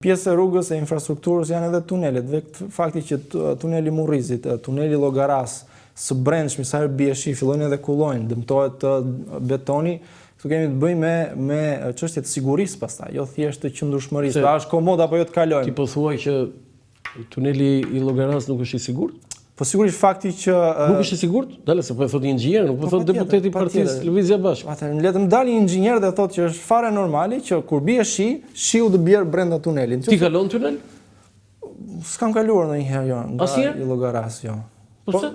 Pjesë e rrugës e infrastrukturës janë edhe tunelet, dhe fakti që tuneli Murrizit, tuneli Llogaras, së brendshmi, sa herë bie shi, fillojnë edhe kullojnë, dëmtohet betoni, këtu kemi të bëjmë me çështje të sigurisë pastaj, jo thjesht të qëndrueshmërisë. A është komod apo jo të kalojmë? Ti po thuaj që tuneli i Llogaras nuk është i sigurt? Po sigurisht fakti që nuk është i sigurt? Dale se po e thotë një inxhinier, nuk po thotë deputeti i Partisë Lëvizja Bashkë. Atëherë le të më dalë një inxhinier dhe thotë që është fare normale që kur bie shi, shiu të bjerë brenda tunelit. Ti kalon tunel? S'kam kaluar ndonjëherë jo, nga i Llogaras jo. Po pse?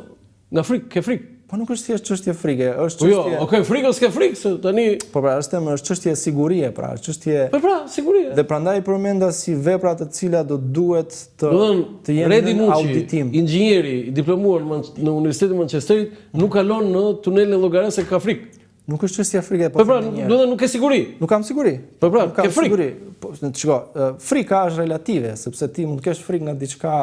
Nga frikë, ke frikë? Po nuk është thjesht çështje frike, është çështje. Po jo, okay, frikë ose ke frikë se tani. Po pra, është çështje sigurie, pra, është çështje. Po pra, sigurie. Dhe prandaj përmenda si vepra të cilat do duhet të jenë në auditim. Inxhinieri i diplomuar në Universitetin e Manchesterit nuk kalon në tunelin e Llogaras se ka frikë. Nuk është çështje frike, po pra, do të nuk ke siguri. Nuk kam siguri. Po pra, ke frikë. Po shiko, frika është relative, sepse ti mund të kesh frikë nga diçka.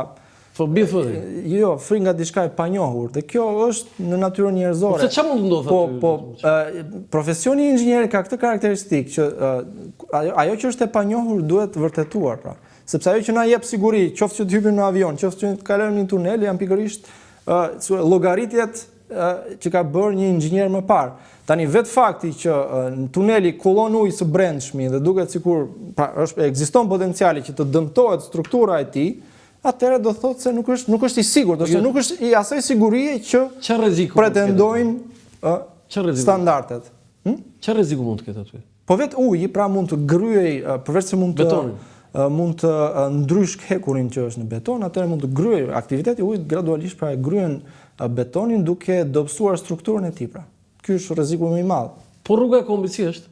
Fobi thotë. Jo, frikë nga diçka e panjohur, dhe kjo është në natyrën njerëzore. Po çfarë mund të ndodhë aty? Po, profesioni i inxhinierit ka këtë karakteristikë që ajo që është e panjohur duhet vërtetuar, pra. Sepse ajo që na jep siguri, qoftë që të hypim në avion, qoftë që të kalojmë në tunel, janë pikërisht llogaritjet që ka bërë një inxhinier më parë. Tani vetë fakti që në tuneli kullon ujë së brendshmi dhe duket sikur ekziston potenciali që të dëmtohet struktura e tij, atëherë do thotë se nuk është i sigurt, ose nuk është i asaj sigurie që pretendojnë standardet. Çfarë rreziku mund të ketë aty? Po vetë uji pra mund të gryej, përveç se mund të ndrysh hekurin që është në beton, atëherë mund të gryej aktiviteti i ujit gradualisht pra e gryen betonin duke dobësuar strukturën e tij pra. Ky është rreziku më i madh. Po rruga e kombit si është?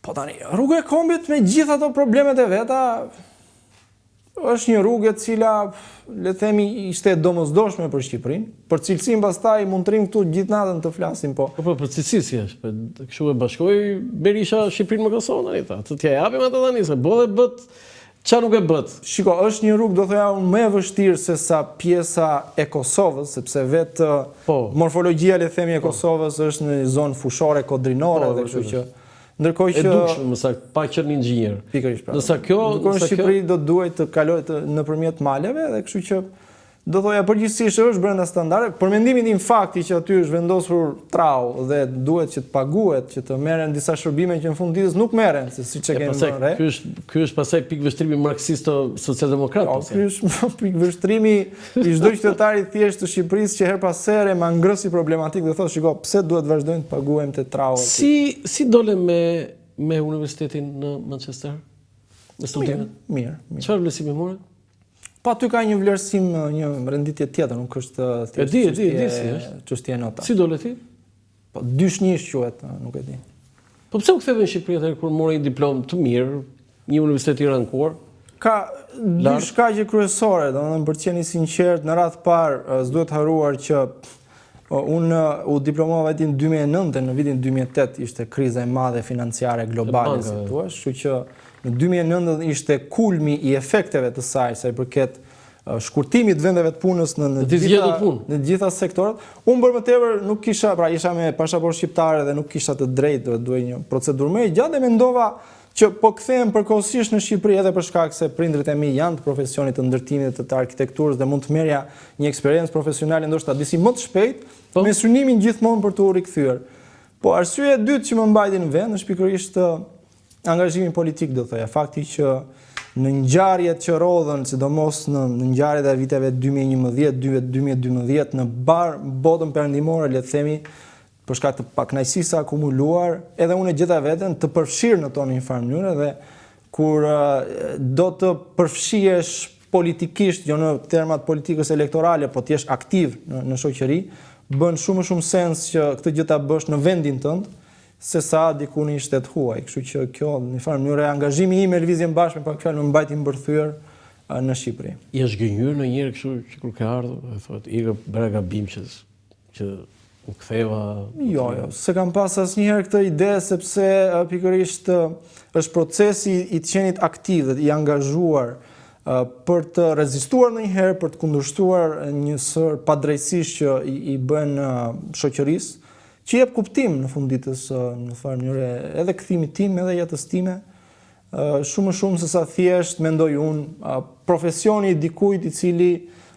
Po tani, rruga e kombit me gjithë ato problemet e veta është një rrugë e cila, le të themi, ishte domosdoshme për Shqipërinë. Për cilësinë pastaj mund të rrim këtu gjithë natën të flasim, po. Po për cilësi si është? Kështu e bashkoi Berisha Shqipërinë me Kosovën tani ta. Të t'ja japim atë tani se bo dhe bët, çfarë nuk e bët. Shiko, është një rrugë do thoya unë më e vështirë se sa pjesa e Kosovës, sepse vetë morfologjia le të themi e Kosovës është në zonë fushore kodrinore dhe kështu që ndërkohë që e dukshme më saktë, pa qenë inxhinier. Pikërisht pra. Ndërsa kjo në Shqipëri do duhet të kalojë nëpërmjet maleve dhe kështu që do thoya përgjithsisht është brenda standardeve. Për mendimin tim fakti që aty është vendosur trau dhe duhet që të paguhet, që të merren disa shërbime që në fund ditës nuk merren, se siç e kemi thënë. Ky është pastaj pikëvështrimi marksist socialdemokrat. Ky është pikëvështrimi i çdo qytetari thjesht të Shqipërisë që her pas here ma ngrësi problematik dhe thotë, shiko, pse duhet vazhdojmë të paguajmë te trau. Si dole me universitetin në Manchester? Me studimet? Mirë. Çfarë vlerësimi more? Po aty ka një vlerësim, një renditje tjetër, nuk është thjesht si është çështje nota. Si dole ti? Po 2-1 quhet, nuk e di. Po pse u ktheve në Shqipëri atëherë kur mori një diplomë të mirë, një universitet i rankuar? Ka dy shkaqe kryesore, domethënë për të qenë i sinqert, në radh parë s'duhet haruar që unë u diplomova vetëm në 2009 dhe në vitin 2008 ishte kriza e madhe financiare globale, si thua, kështu që në 2009 ishte kulmi i efekteve të saj sa i përket shkurtimit vendeve të punës në gjitha sektorët. Unë për më tepër nuk kisha, pra isha me pasaportë shqiptare dhe nuk kisha të drejtë, duhet një procedurë më e gjatë dhe mendova që po kthehem përkohësisht në Shqipëri edhe për shkak se prindrit e mi janë të profesionit të ndërtimit të arkitekturës dhe mund të merrja një eksperiencë profesionale ndoshta disi më të shpejtë me synimin gjithmonë për të u rikthyer. Po arsyeja e dytë që më mbajti në vend është pikërisht angazhimi politik, do thoya. Fakti që në ngjarjet që rodhen, sidomos në ngjarjet e viteve 2011-2012 në botën perëndimore, le të themi, për shkak të pakënaqësisë akumuluar, edhe unë e gjeta veten të përfshirë në tonë një farë mënyrë dhe kur do të përfshihesh politikisht, jo në termat politikës elektorale, po të jesh aktiv në shoqëri, bën shumë sens që këtë gjë ta bësh në vendin tënd, se sa diku në një shtet huaj. Kështu që kjo në një farë mënyrë angazhimi im me Lëvizjen Bashkë, pak fjalë më mbajti mbërthyer në Shqipëri. Je zgënjur ndonjëherë kështu që kur ke ardhur, e thotë, "Ika bëra gabim që u ktheva." Jo, se kam pas asnjëherë këtë ide sepse pikërisht është procesi i të qenit aktiv dhe i angazhuar për të rezistuar ndonjëherë, për të kundërshtuar një sër padrejtësisë që i bën shoqërisë, që jep kuptim në fund ditës në farë mënyrë edhe kthimit tim edhe jetës time, shumë se sa thjesht mendoj unë profesioni i dikujt i cili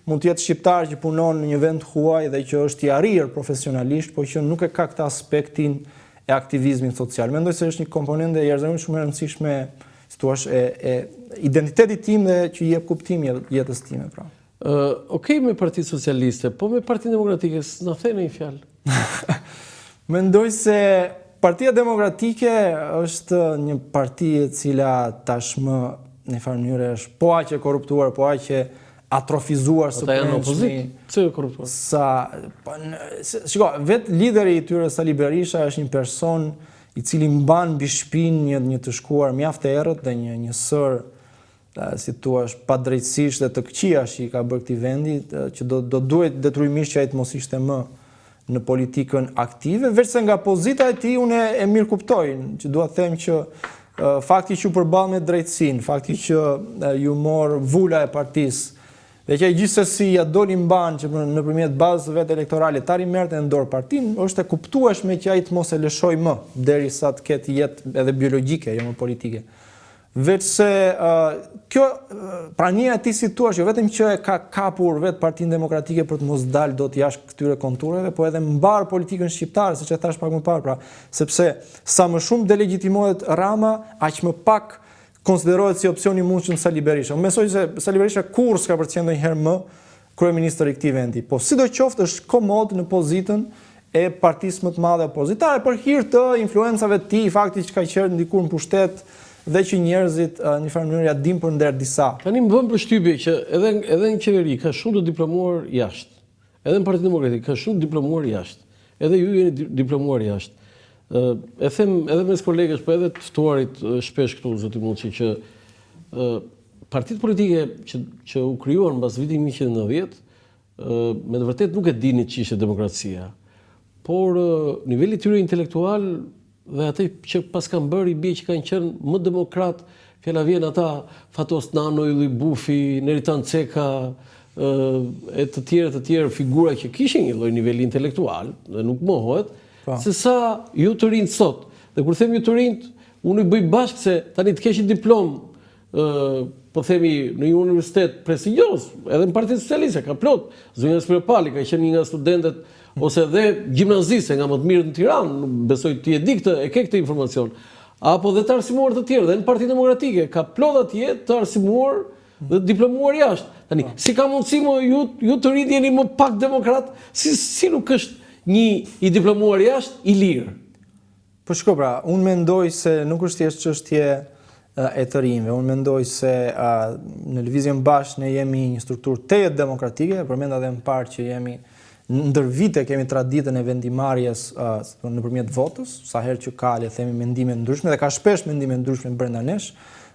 mund të jetë shqiptar që punon në një vend huaj dhe që është i arrirë profesionalisht, por që nuk e ka këtë aspektin e aktivizmit social. Mendoj se është një komponente jashtëzakonisht shumë e rëndësishme, si thua, e identitetit tim dhe që i jep kuptim jetës time, pra. Okej me Partitë Socialiste, po me Partinë Demokratike s'na the në një fjalë. Mendoj se Partia Demokratike është një parti e cila tashmë në farë mënyrë është po aq e korruptuar, po aq e atrofizuar së Ata janë opozitë. Pse e korruptuar? Shiko, vetë lideri i tyre Sali Berisha është një person i cili mban mbi shpinë një të shkuar mjaft e errët dhe një sër, si thua, padrejtësisht dhe të këqija që i ka bërë këtij vendi, që do duhet detyrimisht që ai të mos ishte më në politikën aktive, veç se nga pozita e tij unë e mirë kuptoj, që dua të them që fakti që u përball me drejtësinë, fakti që ju mor vula e partisë, dhe që ai gjithsesi ja doli mban që nëpërmjet bazës vetë elektorale ta merrte në dorë partinë, është e kuptueshme që ai të mos e lëshoj më derisa të ketë jetë edhe biologjike, jo më politike. Veç se kjo prania e tij si thua, jo vetëm që e ka kapur vetë Partinë Demokratike për të mos dalë dot jashtë këtyre kontureve, po edhe mbar politikën shqiptare, siç e thash pak më parë, pra, sepse sa më shumë delegitimohet Rama, aq më pak konsiderohet si opcion i mundshëm Sali Berisha. Unë besoj se Sali Berisha kur s'ka për të qenë ndonjëherë më kryeministër i këtij vendi, po sidoqoftë është komod në pozitën e partisë më të madhe opozitare për hir të influencave të tij, fakti që ka qenë ndikur në pushtet dhe që njerëzit në një farë mënyrë ja din përnder disa. Tani më bën përshtypje që edhe në qeveri ka shumë të diplomuar jashtë. Edhe në Partinë Demokratike ka shumë diplomuar jashtë. Edhe ju jeni diplomuar jashtë. E them edhe mes kolegësh, po edhe të ftuarit shpesh këtu, zoti Muçi, që partitë politike që u krijuan mbas vitit 1990, me të vërtetë nuk e dinin ç'ishte demokracia. Por niveli i tyre intelektual dhe atë që pas kanë bërë i bie që kanë qenë më demokrat, fjala vjen ata Fatos Nano, Ylli Bufi, Neritan Ceka, e të tjerë figura që kishin një lloj niveli intelektual dhe nuk mohohet, se sa ju të rinjt sot. Dhe kur them ju të rinjt, unë i bëj bashkë se tani të kesh një diplom, po themi në një universitet prestigjioz, edhe në Partinë Socialiste ka plot, Zonja Spirapali ka qenë një nga studentët ose edhe gjimnaziste nga më të mirët në Tiranë, besoj ti e di këtë, e ke këtë informacion. Apo dhe të arsimuar të tjerë, dhe në Partinë Demokratike ka plot atje të arsimuar dhe diplomuar jashtë. Tani, si ka mundësi më ju të rinjt jeni më pak demokrat, si nuk është një i diplomuar jashtë i lirë? Po shko pra, unë mendoj se nuk është thjesht çështje e të rinjve. Unë mendoj se në Lëvizjen Bashkë ne jemi një strukturë tejet demokratike, përmenda edhe më parë që jemi ndër vite kemi traditën e vendimarrjes nëpërmjet votës, sa herë që ka le themi mendime ndryshme dhe ka shpesh mendime ndryshme brenda nesh.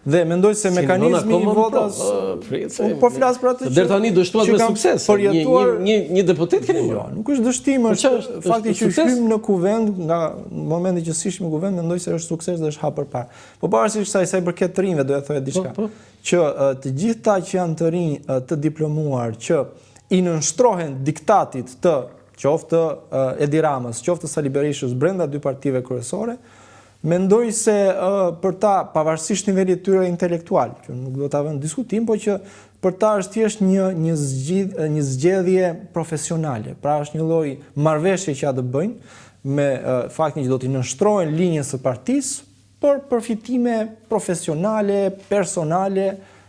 Dhe mendoj se mekanizmi i votës po flas për atë që deri tani dështuat me sukses. Një deputet keni bërë. Jo, nuk është dështim, është fakti që hym në kuvend, nga momenti që sishim në kuvend, mendoj se është sukses dhe është hap përpara. Po pavarësisht kësaj sa i përket të rinjve, doja thoya diçka. Që të gjithë që janë të rinj të diplomuar që i nënshtrohen diktatit të qoftë Edi Ramës, qoftë Sali Berishës brenda dy partive kryesore, mendoj se për ta, pavarësisht nivelit tyre intelektual, që nuk do ta vënë diskutim, po që për ta është thjesht një zgjedhje profesionale. Pra është një lloj marrëveshje që ata bëjnë me faktin që do t'i nënshtrohen linjës së partisë për përfitime profesionale, personale,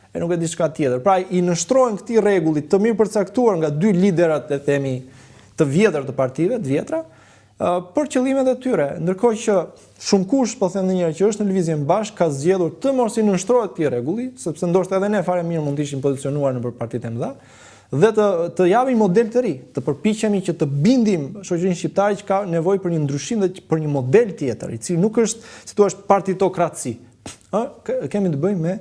e nuk e diçka tjetër. Pra i nënshtrohen këtij rregulli të mirë përcaktuar nga dy liderat, le themi, të vjetër të partive, të vjetra, për qëllimet e tyre. Ndërkohë që shumë kush, po them edhe një herë, që është në Lëvizjen Bashkë ka zgjedhur të mos i nënshtrohet këtij rregulli, sepse ndoshta edhe ne fare mirë mund të ishim pozicionuar nëpër partitë e mëdha, dhe të japim model të ri, të përpiqemi që të bindim shoqërinë shqiptare që ka nevojë për një ndryshim dhe për një model tjetër, i cili nuk është, si thua, partitokraci. Kemi të bëjmë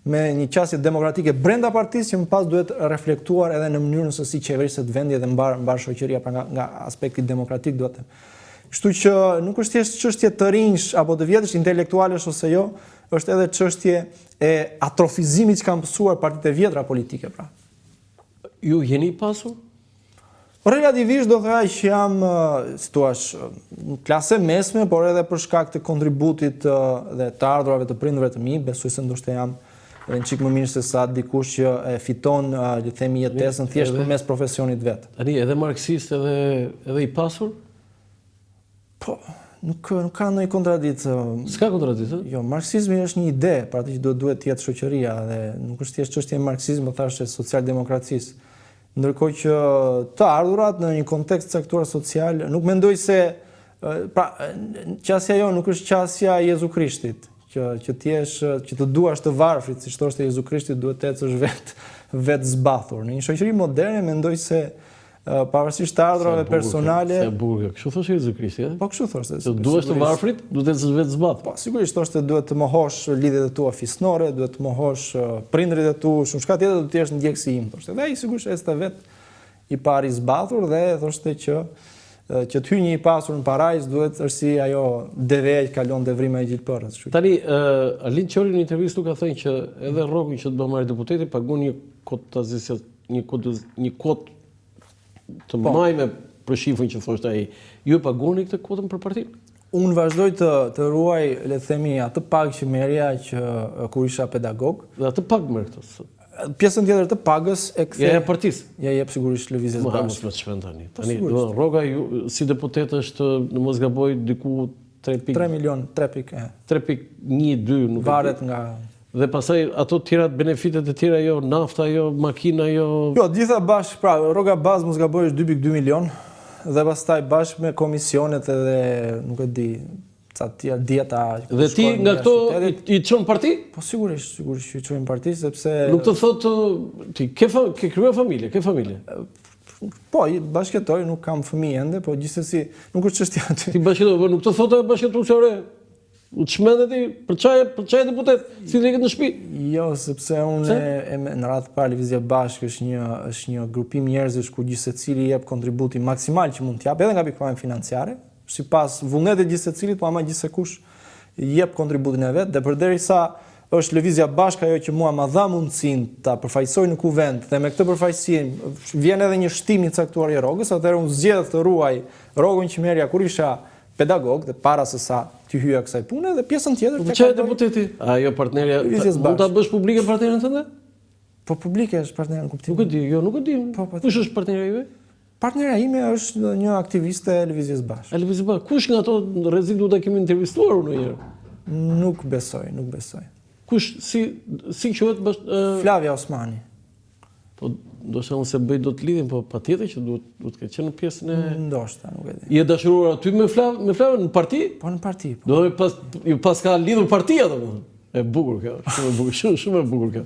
me një qasje demokratike brenda partisë që më pas duhet reflektuar edhe në mënyrën se si qeveriset vendi dhe mbar shoqëria, pra nga aspekti demokratik duhet të. Kështu që nuk është thjesht çështje të rinjsh apo të vjetësh intelektualesh ose jo, është edhe çështje e atrofizimit që kanë mësuar partitë e vjetra politike, pra. Ju jeni pasur? Relativisht do thoya që jam, si thua, në klasë mesme, por edhe për shkak të kontributit dhe të ardhurave të prindërve të mi, besoj se ndoshta jam edhe një çik më mirë se sa dikush që e fiton, le të themi, jetesën thjesht përmes profesionit vet. Tani edhe marksist edhe i pasur? Po, nuk ka ndonjë kontradiktë. S'ka kontradiktë? Jo, marksizmi është një ide, pra atë që duhet të jetë shoqëria dhe nuk është thjesht çështje marksizmi, po thashë socialdemokracisë. Ndërkohë që të ardhurat në një kontekst caktuar social, nuk mendoj se pra qasja jo nuk është qasja e Jezu Krishtit, që të duash të varfrit, siç thoshte Jezu Krishti, duhet të ecësh vetë zbathur. Në një shoqëri moderne mendoj se pavarësisht të ardhurave personale. Se burgë, kështu thoshte Jezu Krishti, Po kështu thoshte. Se duhesh të varfrit, duhet të ecësh vetë zbathur. Po sigurisht thoshte duhet të mohosh lidhjet e tua fisnore, duhet të mohosh prindrit e tu, shumë shka tjetër do të jesh ndjekësi im, thoshte. Dhe ai sigurisht ecte vetë i pari zbathur dhe thoshte që të hyj një i pasur në parajs duhet është si ajo devej kalon devrima e gjilpërës. Tani, Arlind Qori në intervistë nuk ka thënë që edhe rrogun që të bë marrë deputeti paguon një kot të majme për shifrën që thoshte ai. Ju e paguani këtë kotën për partinë? Unë vazhdoj të ruaj, le të themi, atë pagë që merja që kur isha pedagog. Dhe atë pagë merr këtë. Pjesën tjetër të pagës e kthej. Ja partisë. Ja jep sigurisht Lëvizjes Bashkë. Mos shpend tani. Tani rroga ju si deputet është, në mos gaboj, diku 3 milion, 3.1, 2, nuk varet nga. Dhe pastaj ato tjera benefitet e tjera jo, nafta jo, makina jo. Jo, gjitha bashkë, pra rroga bazë mos gaboj është 2.2 milion dhe pastaj bashkë me komisionet edhe nuk e di ca tjera dieta. Dhe ti nga këto i çon parti? Po sigurisht që i çojmë parti sepse nuk të thotë ti ke krijuar familje, ke familje. Po, bashkëtoj, nuk kam fëmijë ende, po gjithsesi nuk është çështja aty. Ti bashkëtoj, po nuk të thotë bashkëtuesore. U të shmende ti për çaj deputet, si të në shtëpi? Jo, sepse unë në radhë parë Lëvizja Bashkë është një grupim njerëzish ku gjithsecili jep kontributin maksimal që mund të jap, edhe nga pikpamja financiare, sipas vullnetit të gjithsecilit, po ama gjithsekush jep kontributin e vet, dhe përderisa është Lëvizja Bashkë ajo që mua ma dha mundësinë ta përfaqësoj në kuvent dhe me këtë përfaqësim vjen edhe një shtim i caktuar i rrogës, atëherë unë zgjedh të ruaj rrogën që merja kur isha pedagog dhe para se sa të hyja kësaj pune dhe pjesën tjetër tek çaj deputeti. Ajo partnerja mund ta bësh publike partnerën tënde? Po publike është partnerja në kuptim. Nuk e di, jo, nuk e di. Kush është partnerja juaj? Partnerja ime është një aktiviste e Lëvizjes Bashkë. E Lëvizjes Bashkë. Kush nga ato rrezik duhet ta kemi intervistuar ndonjëherë? Nuk besoj. Kush si quhet Flavia Osmani. Po do të thonë se bëj do të lidhin, po patjetër që duhet të ketë në pjesën e ndoshta, nuk e di. Je dashuruar aty me Flavën në parti? Po në parti. Do të pas ka lidhur partia domethënë. E bukur kjo, shumë e bukur, shumë e bukur kjo.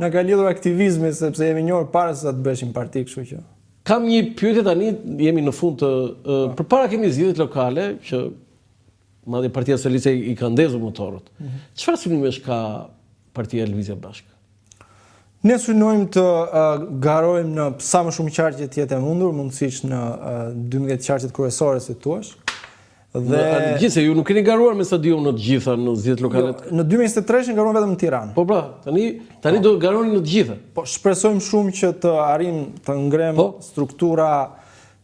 Na ka lidhur aktivizmi sepse jemi një orë para se ta të bëshim parti, kështu që. Kam një pyetje tani, jemi në fund të përpara kemi zgjedhjet lokale që madje Partia Socialiste i ka ndezur motorët. Çfarë synimesh ka Partia Lëvizja Bashkë? Ne synojmë të garojmë në sa më shumë qarqe të jetë e mundur, mundësisht në 12 qarqet kryesore si thuash. Dhe gjithsesi ju nuk keni garuar me stadium në të gjitha në zgjedhjet lokale. Në 2023 garuam vetëm në Tiranë. Po pra, tani do garoni në të gjitha. Po shpresojmë shumë që të arrim të ngrem struktura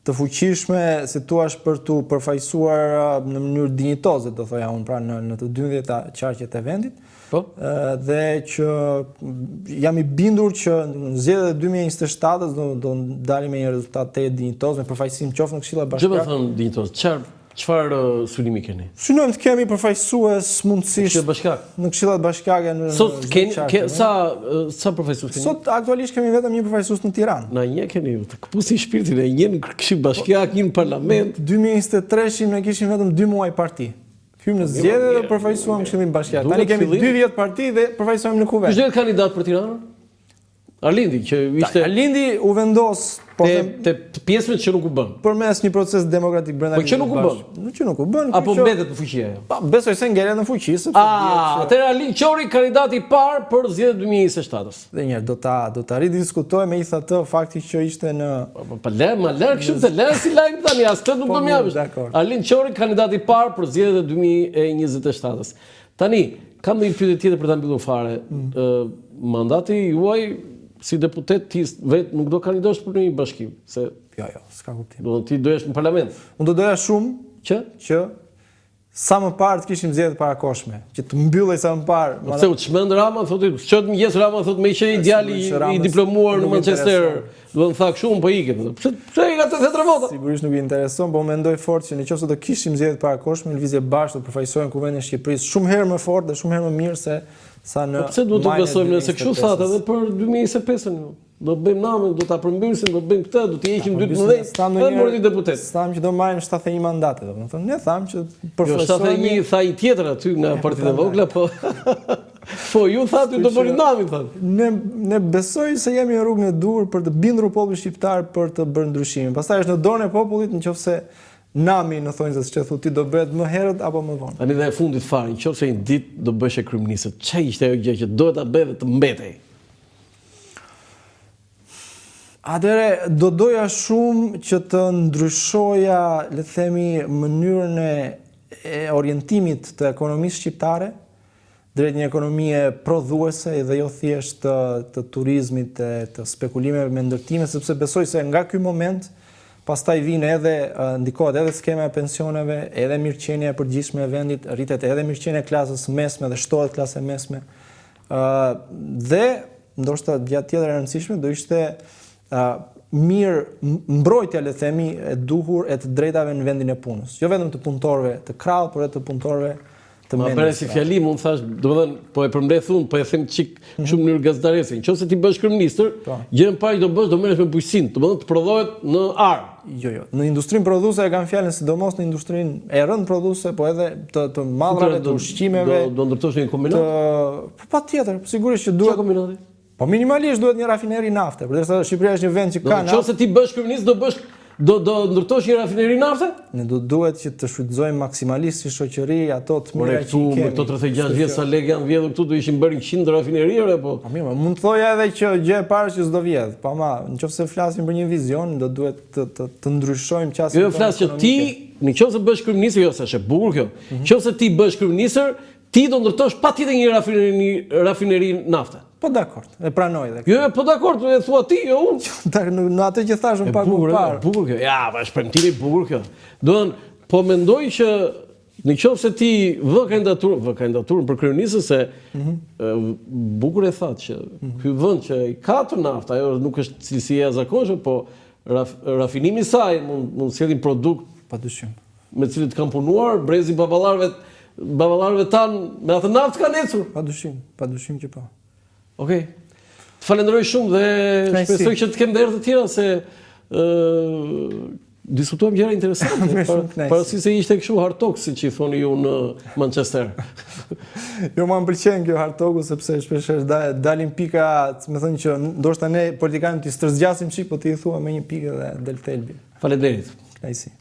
të fuqishme, si thuash, për të përfaqësuar në mënyrë dinjitoze, do thoja unë, pra në të 12 qarqet e vendit. Dhe që jam i bindur që në zgjedhjet e 2027 do dalim me një rezultat të dinjitoz me përfaqësim qoftë në Këshillat Bashkiake. Çfarë thon dinjitoz? Çfarë synimi keni? Synojmë të kemi përfaqësues mundësisht në Këshillat Bashkiake në sot keni sa përfaqësues keni? Sot aktualisht kemi vetëm një përfaqësues në Tiranë. Na një keni ju, të këpusin shpirtin e një në Këshill Bashkiak, një në parlament. 2023 ne kishim vetëm 2 muaj parti. Hymë në zgjedhje dhe përfaqësuam Këshillin Bashkiak. Tani kemi 2 vjet parti dhe përfaqësohemi në kuvent. Kush është kandidat për Tiranën? Arlindi që ishte Arlindi u vendos te pjesën që nuk u bën. Përmes një proces demokratik brenda. Po që nuk u bën. Që nuk u bën. Apo mbetet në fuqi ajo. Po besoj se ngjelet në fuqi sepse atëherë Arlind Qori kandidati i parë për zgjedhjet 2027-s. Dhe një do ta ridiskutojmë megjithatë fakti që ishte në po ma lër kështu se lër si lajm tani as këtë nuk do më japësh. Arlind Qori kandidati i parë për zgjedhjet e 2027-s. Tani kam një pyetje tjetër për ta mbyllur fare. Mandati juaj si deputet ti vetë nuk do kandidosh për një bashkim, se Jo, s'ka kuptim. do ti do jesh në parlament. Unë do doja shumë që sa më parë të kishim zgjedhje parakoshme, që të mbyllej sa më parë. Pse u çmend Rama, thotë, çot mëngjes Rama thotë me qenë djali i diplomuar në Manchester, do të thak shumë po iket. Pse i ka 83 vota? Sigurisht nuk i intereson, po mendoj fort që nëse do kishim zgjedhje parakoshme, lëvizje bashkë do përfaqësojnë kuvendin e Shqipërisë shumë herë më fort dhe shumë herë më mirë se sa në. Pse duhet të besojmë se kështu thatë edhe për 2025-ën? Do bëjmë namë, do ta përmbylsim, do bëjmë këtë, do të heqim 12, edhe morë deputet. Thamë që do marrim 71 mandate, domethënë ne thamë që përfaqësojmë. Jo 71 tha i tjetër aty nga partitë e vogla, po po ju thatë do bëni namin thonë. Ne besoj se jemi në rrugën e dur për të bindur popullin shqiptar për të bërë ndryshimin. Pastaj është në dorën e popullit nëse nami në thonjzës që thotë ti do bëhet më herët apo më vonë. Tani dhe e fundit fare, nëse një ditë do bëhesh kryeminist, ç'ishte ishte ajo gjë që duhet ta bëj dhe të mbetej? Atëre, do doja shumë që të ndryshoja, le të themi, mënyrën e orientimit të ekonomisë shqiptare drejt një ekonomie prodhuese dhe jo thjesht të turizmit, të spekulimeve me ndërtime, sepse besoj se nga ky moment pastaj vijnë ndikohet edhe skema e pensioneve, edhe mirëqenia e përgjithshme e vendit, rritet edhe mirëqenia e klasës mesme dhe shtohet klasa e mesme. Dhe ndoshta gjatë tjetër e rëndësishme do ishte mirë mbrojtja, le të themi, e duhur e të drejtave në vendin e punës. Jo vetëm të punëtorëve të krahut, por edhe të punëtorëve të mendjes. Ma bëre si fjali, mund thash, domethënë, po e përmbledh unë, po e them çik shumë në mënyrë gazetarese. Nëse ti bësh kryeminist, gjën parë do bësh, do merresh me bujqësinë, domethënë të prodhohet në ar. Jo. Në industrinë prodhuese e kanë fjalën sidomos në industrinë e rënd prodhuese, po edhe të mallrave, të ushqimeve. Do ndërtosh një kombinat? Patjetër, sigurisht që duhet. Çfarë kombinati? Po minimalisht duhet një rafineri nafte, përderisa Shqipëria është një vend që ka naftë. Nëse ti bësh kryeminist do ndërtosh një rafineri nafte? Ne duhet që të shfrytëzojmë maksimalisht si shoqëri ato të mira që kemi. Me këto 36 vjet sa lek janë vjedhur këtu do ishin bërë 100 rafineriere apo? Po mirë, mund të thoja edhe që gjë e parë që s'do vjedh. Po ama, nëse flasim për një vizion, do duhet të ndryshojmë qasjen. Jo flas që ti, nëse bësh kryeminist, jo se është e bukur kjo. Nëse ti bësh kryeminist, ti do ndërtosh patjetër një rafineri nafte. Po dakord, e pranoj dhe. Jo, po dakord, e thua ti, jo unë. Në atë që thashëm pak më parë. Bukur kjo. Ja, është shpërndimi i bukur kjo. Po mendoj që nëse ti vë kandidaturën për kryeministë se bukur e thatë që ky vend që i ka të naftë, ajo nuk është cilësia e zakonshme, po rafinimi i saj mund sjellin produkt padyshim. Me të cilët kanë punuar, brezi baballarëve tanë me atë naftë kanë ecur. Padyshim që po. Okej. Të falenderoj shumë dhe shpresoj që të kem herë të tjera se diskutuam gjëra interesante. Parasi se ishte kështu hard talk, siç i thoni ju në Manchester. Jo, më pëlqen kjo hard talk sepse shpesh dalin pika, më thënë që ndoshta ne politikanët i stërzgjasim çik, po ti i thua me një pikë dhe del thelbi. Faleminderit. Kënaqësi.